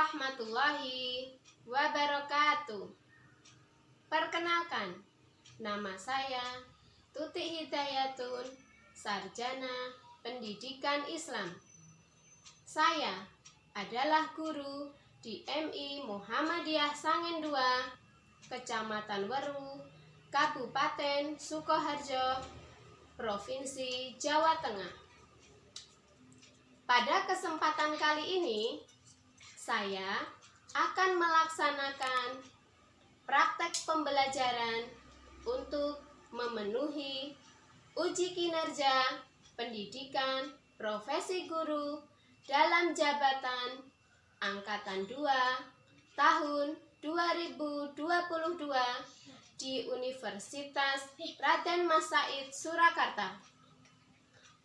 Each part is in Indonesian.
warahmatullahi wabarakatuh. Perkenalkan, nama saya Tuti Hidayatun, Sarjana Pendidikan Islam. Saya adalah guru di MI Muhammadiyah Sangen II, Kecamatan Weru, Kabupaten Sukoharjo, Provinsi Jawa Tengah. Pada kesempatan kali ini, saya akan melaksanakan praktek pembelajaran untuk memenuhi uji kinerja pendidikan profesi guru dalam jabatan Angkatan 2 tahun 2022 di Universitas Raden Mas Said Surakarta.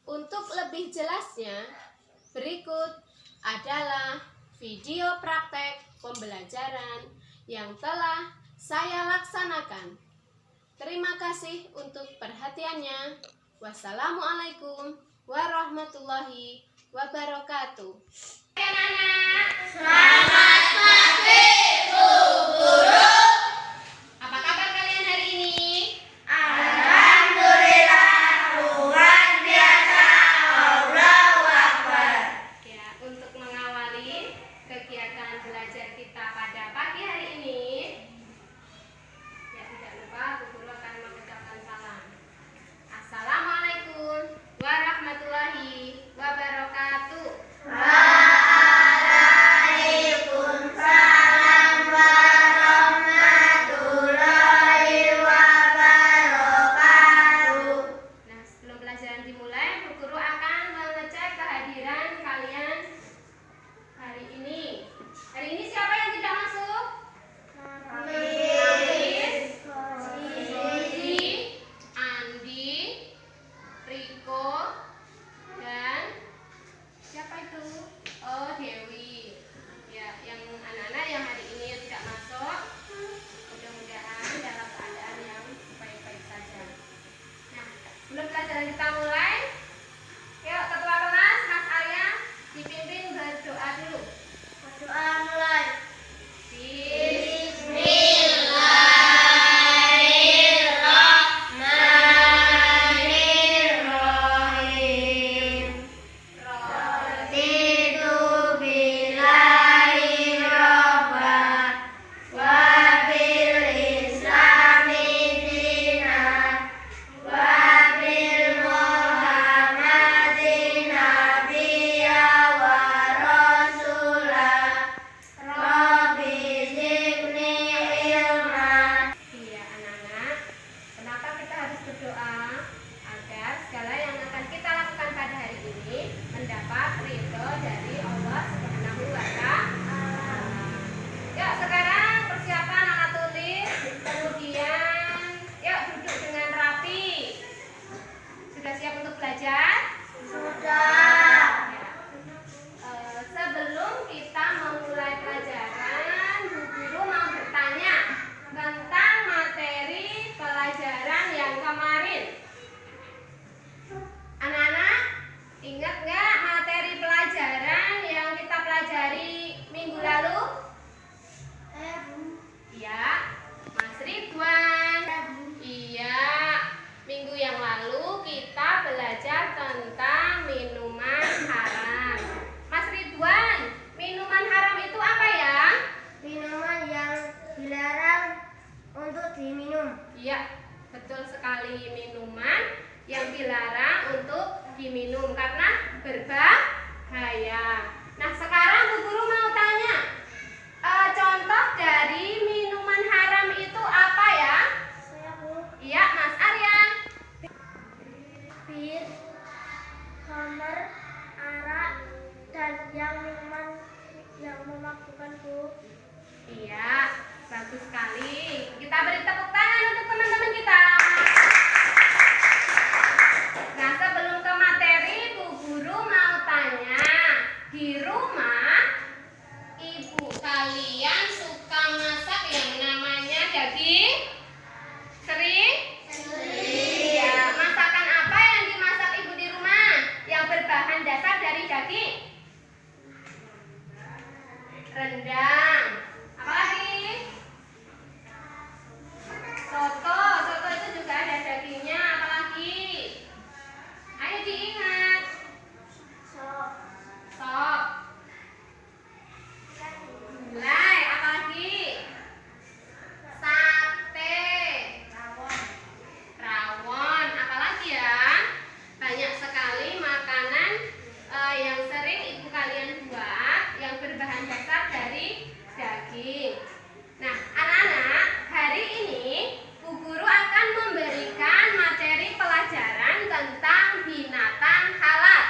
Untuk lebih jelasnya, berikut adalah video praktek pembelajaran yang telah saya laksanakan. Terima kasih untuk perhatiannya. Wassalamualaikum warahmatullahi wabarakatuh. Anak-anak, selamat pagi, Bu Guru. Apa kabar kalian hari ini? Alhamdulillah, luar biasa. Allahu Akbar. Ya, untuk mengawali kegiatan belajar kita pada pagi hari ini, ya tidak lupa Bu Guru akan mengucapkan salam. Assalamualaikum warahmatullahi wabarakatuh. Waalaikumsalam warahmatullahi wabarakatuh. Nah, sebelum pelajaran dimulai, Bu Guru akan mengecek kehadiran kalian hari ini. Hari ini siapa yang tidak masuk? Hafiz, Suci, Andi, Riko, dan siapa itu? Oh, Dewi. Ya, yang anak-anak yang hari ini yang tidak masuk, mudah-mudahan dalam keadaan yang baik-baik saja. Nah, sebelum pelajaran kita mulai, yuk ketua kelas Mas Arya dipimpin berdoa dulu. Berdoa mulai. Bismillahirrahmanirrahim. Raditu billahi robban wa bil islami dinan wa bil muhammadin nabiyya wa rasulah. Rabbi zidni ilman. Iya anak-anak, kenapa kita harus berdoa? Agar segala yang akan kita lakukan pada hari ini mendapat ridho dari Allah Subhanahu wa Ta'ala. Yuk sekarang persiapan alat tulis, kemudian yuk duduk dengan rapi. Sudah siap untuk belajar? Sudah. Sebelum kita memulai pelajaran, Bu Guru mau bertanya tentang materi pelajaran yang kemarin. Anak-anak, ingat nggak materi pelajaran yang kita pelajari minggu lalu? Iya, Mas Ridwan. Iya, minggu yang lalu kita belajar tentang minuman haram. Mas Ridwan, minuman haram itu apa ya? Minuman yang dilarang untuk diminum. Iya, betul sekali, minuman yang dilarang untuk diminum karena berbahaya. Nah, sekarang Bu Guru mau tanya, contoh dari minuman haram itu apa ya? Saya Bu. Iya, Mas Arya. Bir, khamar, arak, dan yang minuman yang memabukkan Bu. Iya, bagus sekali. Kita beri tepuk tangan untuk teman-teman kita. Nah, sebelum ke materi, Bu Guru mau tanya, di rumah ibu kalian suka masak yang namanya daging? Sering? Iya, masakan apa yang dimasak ibu di rumah yang berbahan dasar dari daging? rendang. Apalagi? Soto. Soto itu juga ada dagingnya. Apalagi? Ayo diingat. Sop. Sop. Gulai. Apalagi? Sate. Rawon. Apalagi ya? Banyak sekali makanan yang sering ibu kalian buat yang berbahan dasar dari daging. Nah, anak-anak, hari ini Bu Guru akan memberikan materi pelajaran tentang binatang halal.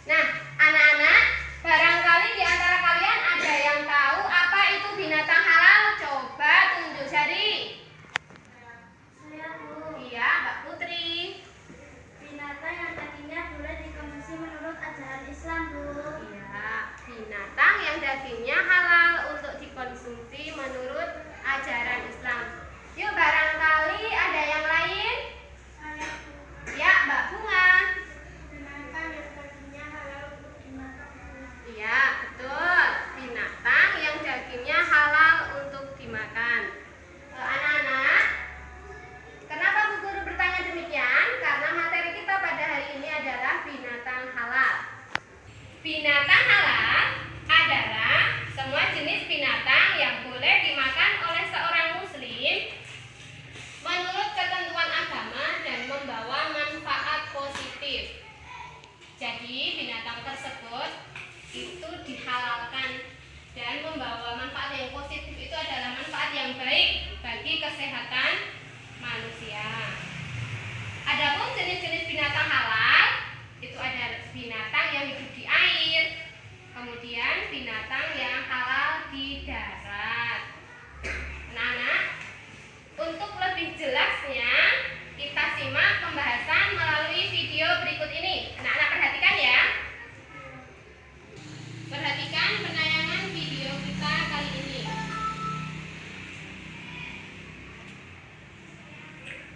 Nah, anak-anak, barangkali di antara kalian ada yang tahu apa itu binatang halal? Coba tunjuk jari. Saya, Bu. Iya, Mbak Putri. Binatang yang dagingnya boleh dikonsumsi menurut ajaran Islam, Bu. Iya, binatang yang dagingnya halal untuk dikonsumsi menurut ajaran Islam. Yuk, barangkali ada yang lain? Saya, Bu. Ya, Mbak Bunga. Binatang yang dagingnya halal untuk dimakan, Bu. Iya, betul. Binatang yang dagingnya halal untuk dimakan. Anak-anak, kenapa Bu Guru bertanya demikian? Karena materi kita pada hari ini adalah binatang halal. Binatang halal adalah semua jenis binatang yang boleh dimakan oleh seorang muslim menurut ketentuan agama dan membawa manfaat positif. Jadi binatang tersebut itu dihalalkan dan membawa manfaat yang positif. Itu adalah manfaat yang baik bagi kesehatan manusia. Adapun jenis-jenis binatang halal itu ada binatang yang hidup di air, kemudian binatang yang halal di darat. Anak-anak, untuk lebih jelasnya kita simak pembahasan melalui video berikut ini. Anak-anak perhatikan ya. Perhatikan penayangan video kita kali ini.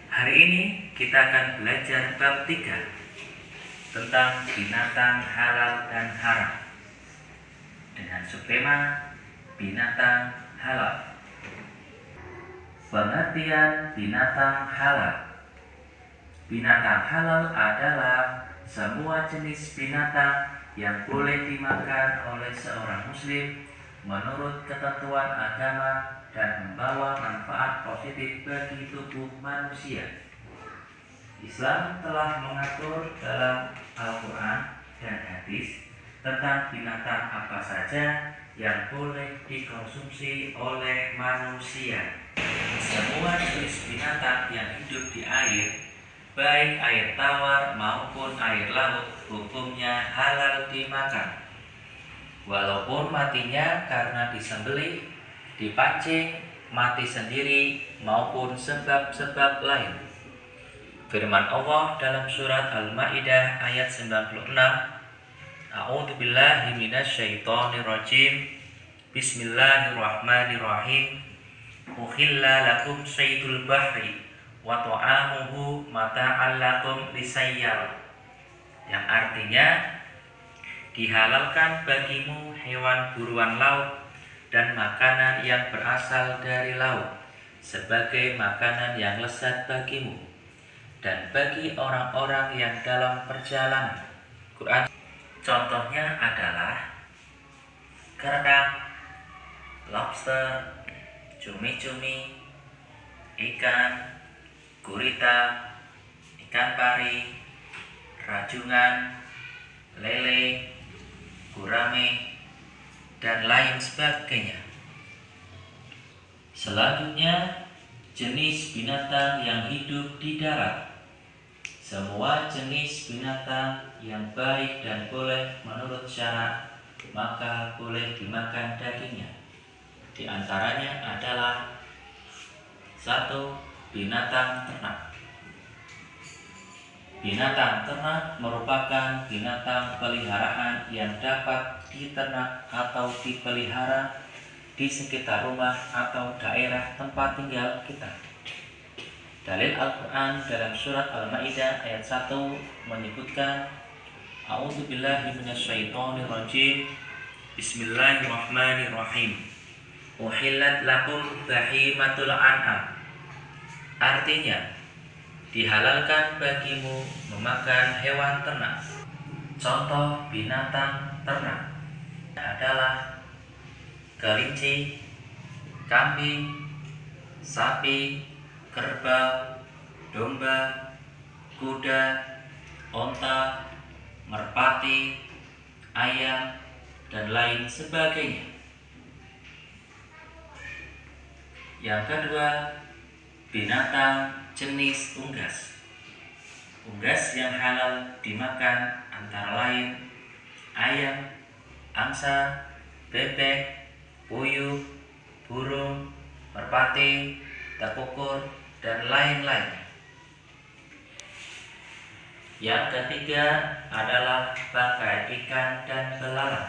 Hari ini kita akan belajar bab 3 tentang binatang halal dan haram dengan subtema binatang halal. Pengertian binatang halal. Binatang halal adalah semua jenis binatang yang boleh dimakan oleh seorang muslim menurut ketentuan agama dan membawa manfaat positif bagi tubuh manusia. Islam telah mengatur dalam Al-Quran dan hadis tentang binatang apa saja yang boleh dikonsumsi oleh manusia. Semua jenis binatang yang hidup di air, baik air tawar maupun air laut, hukumnya halal dimakan. Walaupun matinya karena disembelih, dipancing, mati sendiri, maupun sebab-sebab lain. Firman Allah dalam surat Al-Maidah ayat 96, A'udzubillahi minasyaitonirrajim. Bismillahirrahmanirrahim. Uhilla lakum saydul bahri wa ta'amuhu mata'an lakum lisayyar. Yang artinya, dihalalkan bagimu hewan buruan laut dan makanan yang berasal dari laut sebagai makanan yang lezat bagimu dan bagi orang-orang yang dalam perjalanan. Quran contohnya adalah kerang, lobster, cumi-cumi, ikan, gurita, ikan pari, rajungan, lele, gurame, dan lain sebagainya. Selanjutnya, jenis binatang yang hidup di darat. Semua jenis binatang yang baik dan boleh menurut syarak, maka boleh dimakan dagingnya. Di antaranya adalah 1. Binatang ternak. Binatang ternak merupakan binatang peliharaan yang dapat diternak atau dipelihara di sekitar rumah atau daerah tempat tinggal kita. Dalil Al-Quran dalam surat Al-Maidah ayat 1 menyebutkan, A'udzubillahi minasyaitonirrajim. Bismillahirrahmanirrahim. Uhillat lakum bahimatul an'am. Artinya, dihalalkan bagimu memakan hewan ternak. Contoh binatang ternak adalah kelinci, kambing, sapi, kerbau, domba, kuda, onta, merpati, ayam, dan lain sebagainya. Yang kedua, binatang jenis unggas. Unggas yang halal dimakan antara lain ayam, angsa, bebek, puyuh, burung, merpati, tekukur, dan lain-lain. Yang ketiga adalah bangkai ikan dan belalang.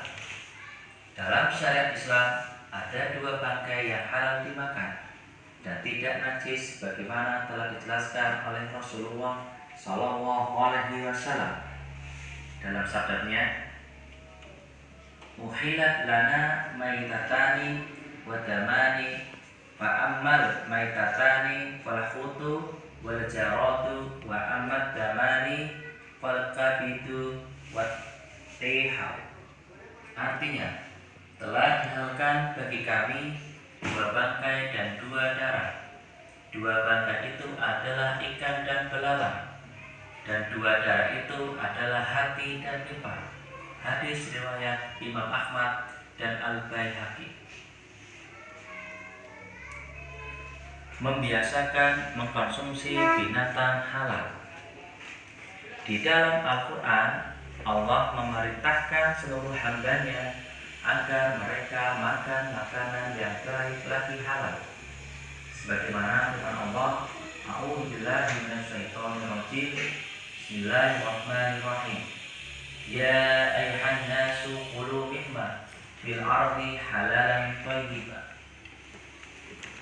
Dalam syariat Islam ada dua bangkai yang halal dimakan dan tidak najis sebagaimana telah dijelaskan oleh Rasulullah Shallallahu Alaihi Wasallam dalam sabdanya, "Uhillat lana maitatani wa damani fa ammal maitatani fal khutu wal jaradu wa amad damani fal kabidu wat tihau." Artinya, telah dihalalkan bagi kami dua bangkai dan dua darah. Dua bangkai itu adalah ikan dan belalang, dan dua darah itu adalah hati dan limpah. Hadis riwayat Imam Ahmad dan Al-Baihaqi. Membiasakan mengkonsumsi binatang halal. Di dalam Al-Quran, Allah memerintahkan seluruh hambanya agar mereka makan makanan yang baik lagi halal. Sebagaimana firman Allah, A'udzubillahi minasyaitonir rajim. Bismillahirrahmanirrahim. Ya ayyuhan nasu kulu mimma fil ardi halalan thayyiban.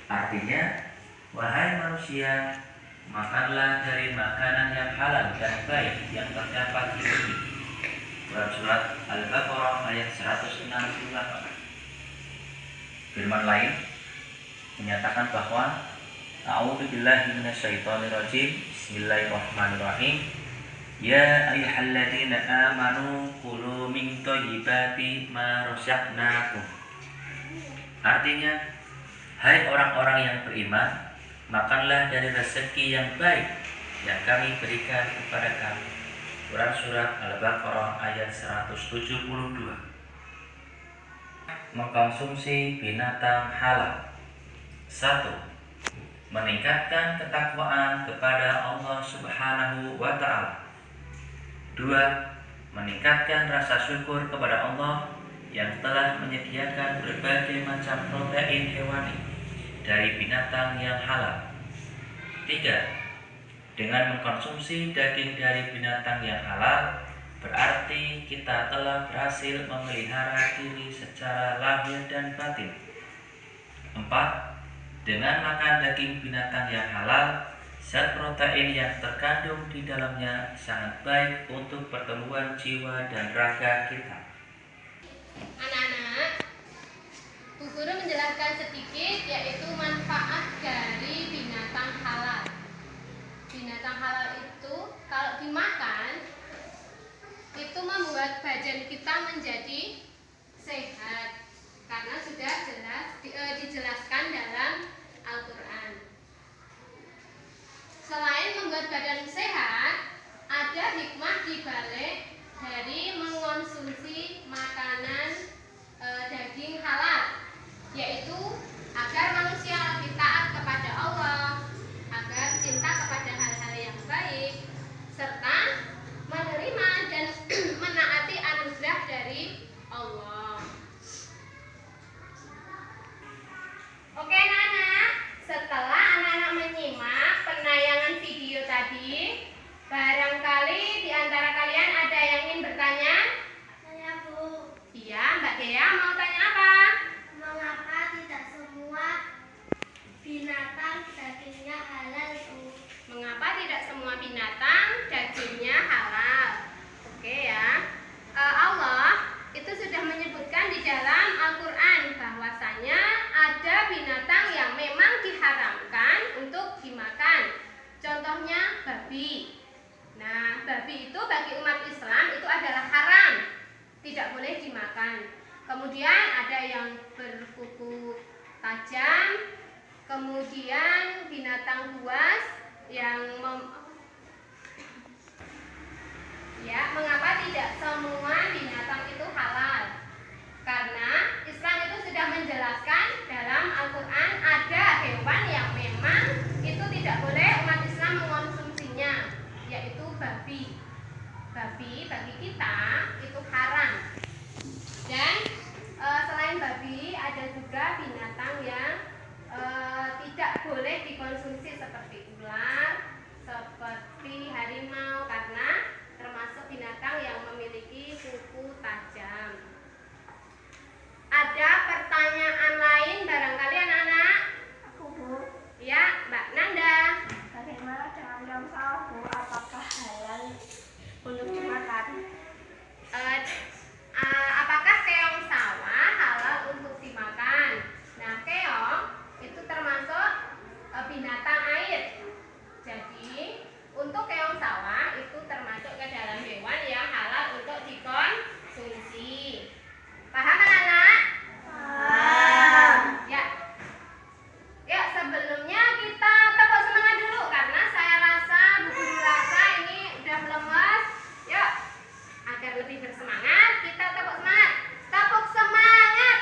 Artinya, wahai manusia, makanlah dari makanan yang halal dan baik yang terdapat di bumi. Surat Al-Baqarah ayat 168. Firman lain menyatakan bahwa A'udzubillahi minasyaitonirrajim. Bismillahirrahmanirrahim. Ya ayyuhalladzina amanu kulu min thayyibati ma razaqnakum. Artinya, hai orang-orang yang beriman, makanlah dari rezeki yang baik yang kami berikan kepada kamu. Quran Surat Al-Baqarah ayat 172. Mengkonsumsi binatang halal. 1. Meningkatkan ketakwaan kepada Allah Subhanahu wa Ta'ala. 2. Meningkatkan rasa syukur kepada Allah yang telah menyediakan berbagai macam protein hewani dari binatang yang halal. 3. Dengan mengkonsumsi daging dari binatang yang halal, berarti kita telah berhasil memelihara diri secara lahir dan batin. 4. Dengan makan daging binatang yang halal, zat protein yang terkandung di dalamnya sangat baik untuk pertumbuhan jiwa dan raga kita. Anak-anak, Bu Guru menjelaskan sedikit yaitu manfaat dari binatang halal. Binatang halal itu kalau dimakan itu membuat badan kita menjadi sehat karena sudah dijelaskan dalam Al-Quran. Selain membuat badan sehat, ada hikmah di balik dari mengonsumsi makanan daging halal, yaitu agar manusia lebih taat kepada Allah, agar cinta kepada hal-hal yang baik, serta menerima dan menaati anugerah dari Allah. hewan. Kemudian ada yang berkuku tajam, kemudian binatang buas yang mengapa tidak semua binatang itu halal? Karena Islam itu sudah menjelaskan dalam Al-Quran ada hewan yang memang itu tidak boleh umat Islam mengonsumsinya, yaitu babi. Babi bagi kita itu haram. Dan selain babi ada juga binatang yang tidak boleh dikonsumsi seperti ular, seperti harimau, karena termasuk binatang yang memiliki kuku tajam. Ada pertanyaan lain barangkali anak-anak? Aku, Bu. Ya, Mbak Nanda. Bagaimana dengan yang salah, Bu? Apakah halal untuk dimakan? Apakah keong sawah halal untuk dimakan? Nah, keong itu termasuk binatang air. Jadi, untuk keong sawah itu termasuk ke dalam hewan yang halal untuk dikonsumsi. Paham anak-anak? Paham. Ya. Ya, sebelumnya kita tepuk semangat dulu karena saya rasa Bu Guru rasa ini udah lemas. Yuk, agar lebih bersemangat kita tepuk semangat. Tepuk semangat.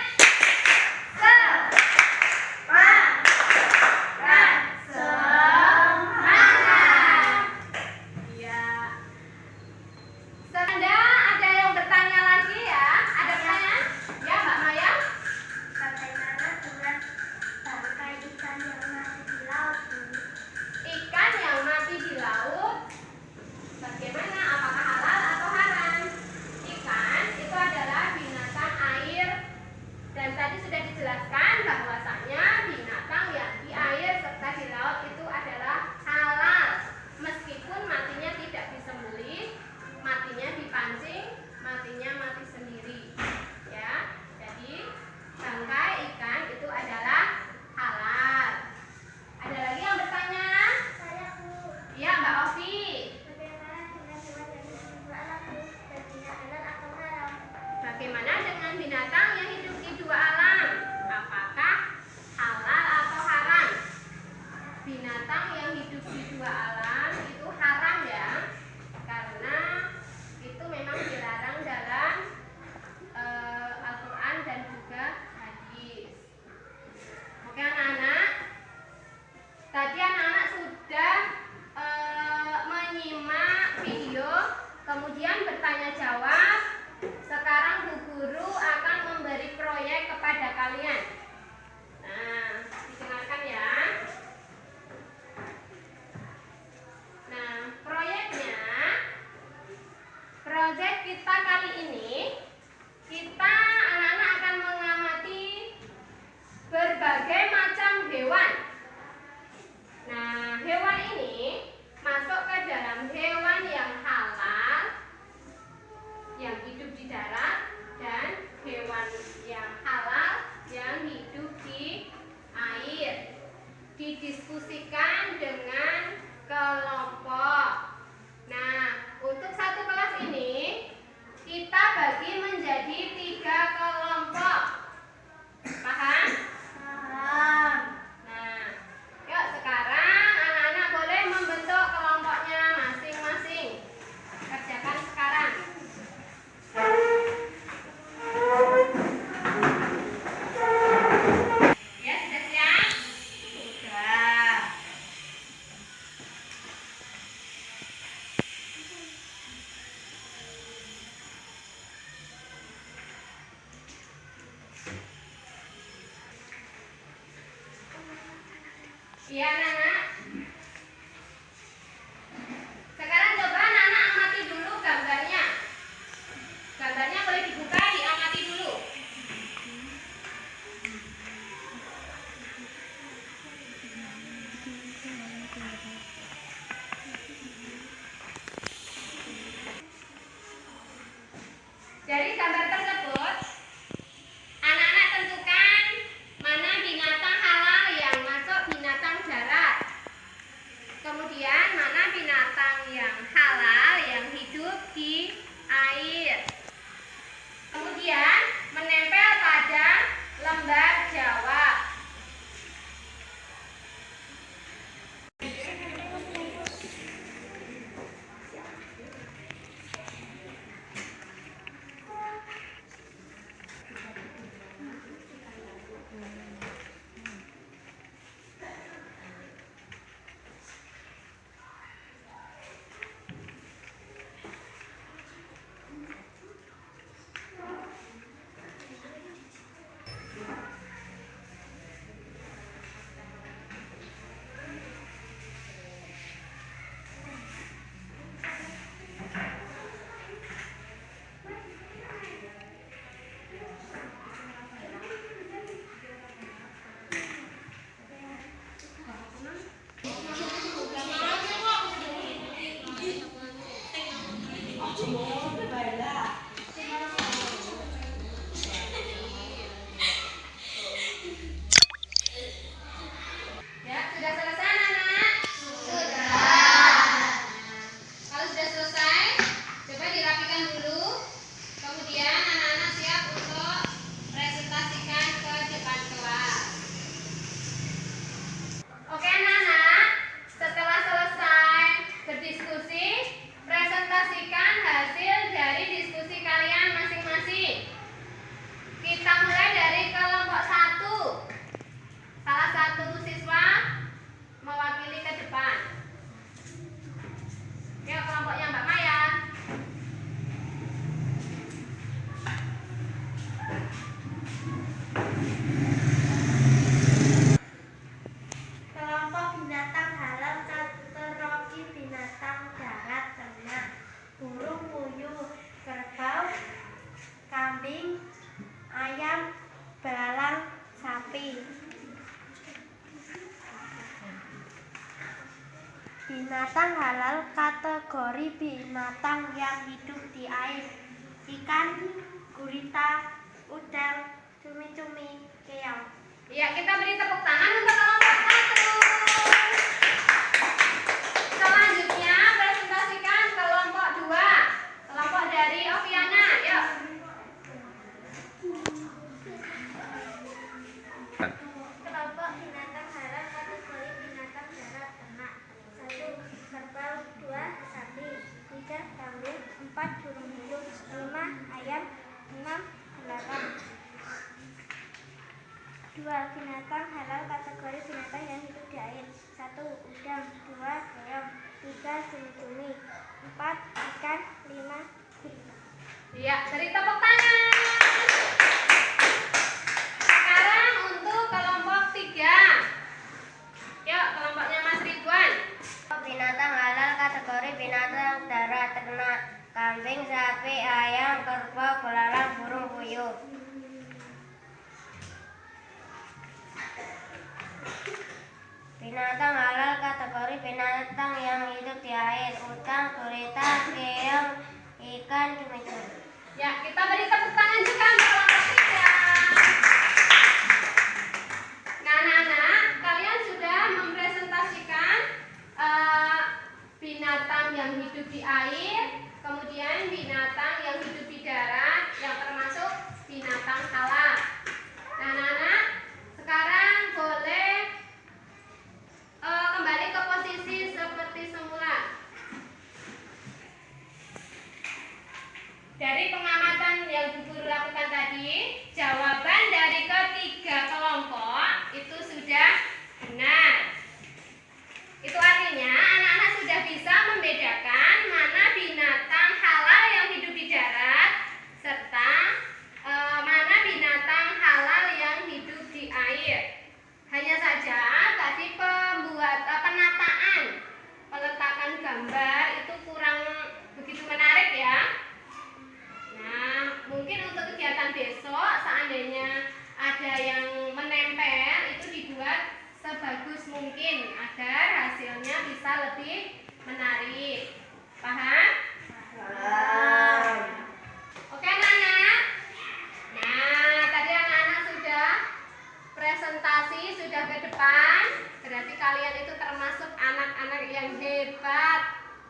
Semangat. Ya. Anda ada yang bertanya lagi ya? Ada pertanyaan? Ya, Mbak Maya. Bagaimana dengan bangkai ikan yang mati di laut, Bu? Ikan yang mati di laut, bagaimana? Apakah halal atau haram? Ikan itu adalah binatang air, dan tadi sudah dijelaskan bahwasanya binatang yang di air serta di laut itu adalah halal, meskipun matinya tidak disembelih, matinya dipancing, matinya mati sendiri. Ya, jadi bangkai ikan itu adalah halal. Ada lagi yang bertanya? Saya, Bu. Iya, Mbak Ovi. Bagaimana dengan hewan yang hidup di dua alam, Bu? Dagingnya halal atau haram? Bagaimana dengan binatang yang hidup di dua alam? Apakah halal atau haram? Binatang yang hidup di dua alam itu haram ya, karena itu memang dilarang dalam Al-Quran dan juga hadis. Oke anak-anak, tadi anak-anak sudah menyimak video, kemudian bertanya jawab. Sekarang Bu Guru akan memberi proyek kepada kalian. Nah, didengarkan ya. Nah, proyeknya, proyek kita kali ini, kita anak-anak akan mengamati berbagai macam hewan. Nah, hewan ini masuk ke dalam hewan yang halal, yang hidup di darat, dan hewan yang halal yang hidup di air. Didiskusikan dengan kelompok. Nah, untuk satu kelas ini kita bagi menjadi 3 kelompok. Paham? Paham. Nah, yuk sekarang anak-anak boleh membentuk kelompoknya masing-masing. Kerjakan sekarang. Ya, sudah siap? Sudah. Iya, anak-anak. Sekarang coba anak-anak amati dulu gambarnya. Gambarnya boleh dibuka, diamati dulu. Dari gambar tersebut, anak-anak tentukan mana binatang halal yang masuk binatang darat. Binatang halal kategori binatang yang hidup di air. Ikan, gurita, udang, cumi-cumi, keong. Ya, kita beri tepuk tangan untuk kelompok 1. Selanjutnya presentasikan kelompok 2. Kelompok dari Oviana, yuk. Kelompok binatang halal kategori binatang darat ternak. 1. Kerbau. 2. Sapi. 3. Kambing. 4. Burung hidup. 5. Ayam. 6. Belalang. 2. Binatang halal kategori binatang yang hidup di air. 1. Udang. 2. Keong. 3. Cumi-cumi. 4. Ikan. 5. gurita. Ya, beri tepuk tangan. Sekarang untuk kelompok 3. Yuk, kelompoknya Mas Ridwan. Binatang halal kategori binatang darat ternak. Kambing, sapi, ayam, kerbau, belalang, burung puyuh. Binatang halal kategori binatang yang hidup di air. Udang, gurita, keong, ikan, cumi-cumi. Ya, kita beri tepuk tangan juga untuk kelompok 3. Nah, anak-anak, kalian sudah mempresentasikan binatang yang hidup di air, kemudian binatang yang hidup di darat, yang termasuk binatang halal. Nah, anak-anak, sekarang boleh kembali ke posisi seperti semula. Dari pengamatan yang Bu Guru lakukan tadi, jawaban dari ketiga kelompok itu sudah benar. Itu artinya anak-anak sudah bisa membedakan mana binatang halal yang hidup di darat serta mana binatang halal yang hidup di air. Hanya saja tadi peletakan gambar itu kurang begitu menarik ya. Nah, mungkin untuk kegiatan besok seandainya ada yang menempel itu dibuat sebagus mungkin agar hasilnya bisa lebih menarik. Paham? Paham. Oke anak-anak. Nah, tadi anak-anak sudah presentasi, sudah ke depan. Berarti kalian itu termasuk anak-anak yang hebat.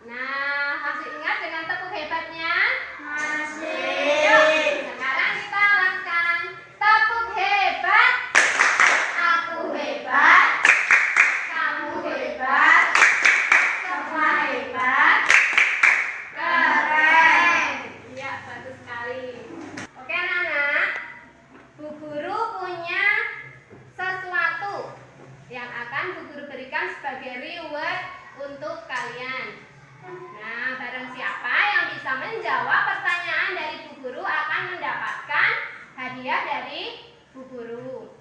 Nah, masih ingat dengan tepuk hebatnya? Masih. Yuk, sekarang kita lakukan tepuk hebat. Aku hebat. Kamu hebat. Semua hebat. Keren. Ya, bagus sekali. Oke anak-anak, Bu Guru punya sesuatu yang akan Bu Guru berikan sebagai reward untuk kalian. Nah, barang siapa yang bisa menjawab pertanyaan dari Bu Guru akan mendapatkan hadiah dari Bu Guru.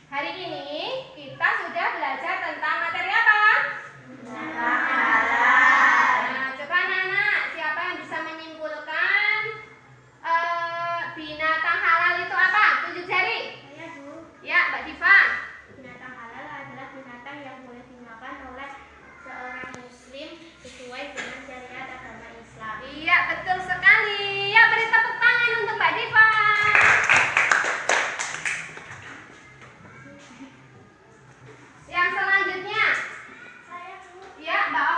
Hari ini kita sudah belajar tentang materi apa? Binatang halal. Nah, coba anak-anak, siapa yang bisa menyimpulkan binatang halal itu apa? Tunjuk jari. Saya, Bu. Ya, Mbak Diva. Binatang halal adalah binatang yang boleh dimakan oleh seorang muslim sesuai dengan syariat agama Islam. Iya, betul sekali. Ya, beri tepuk tangan untuk Mbak Diva. Yang selanjutnya. Saya, Bu. Ya, Mbak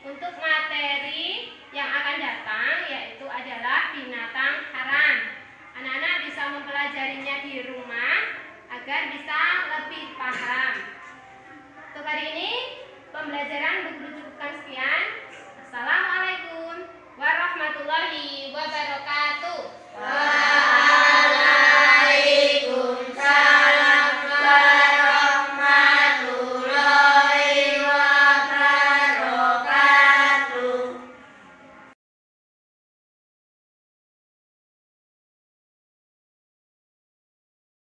untuk materi yang akan datang yaitu adalah binatang haram. Anak-anak bisa mempelajarinya di rumah agar bisa lebih paham. Untuk hari ini pembelajaran buku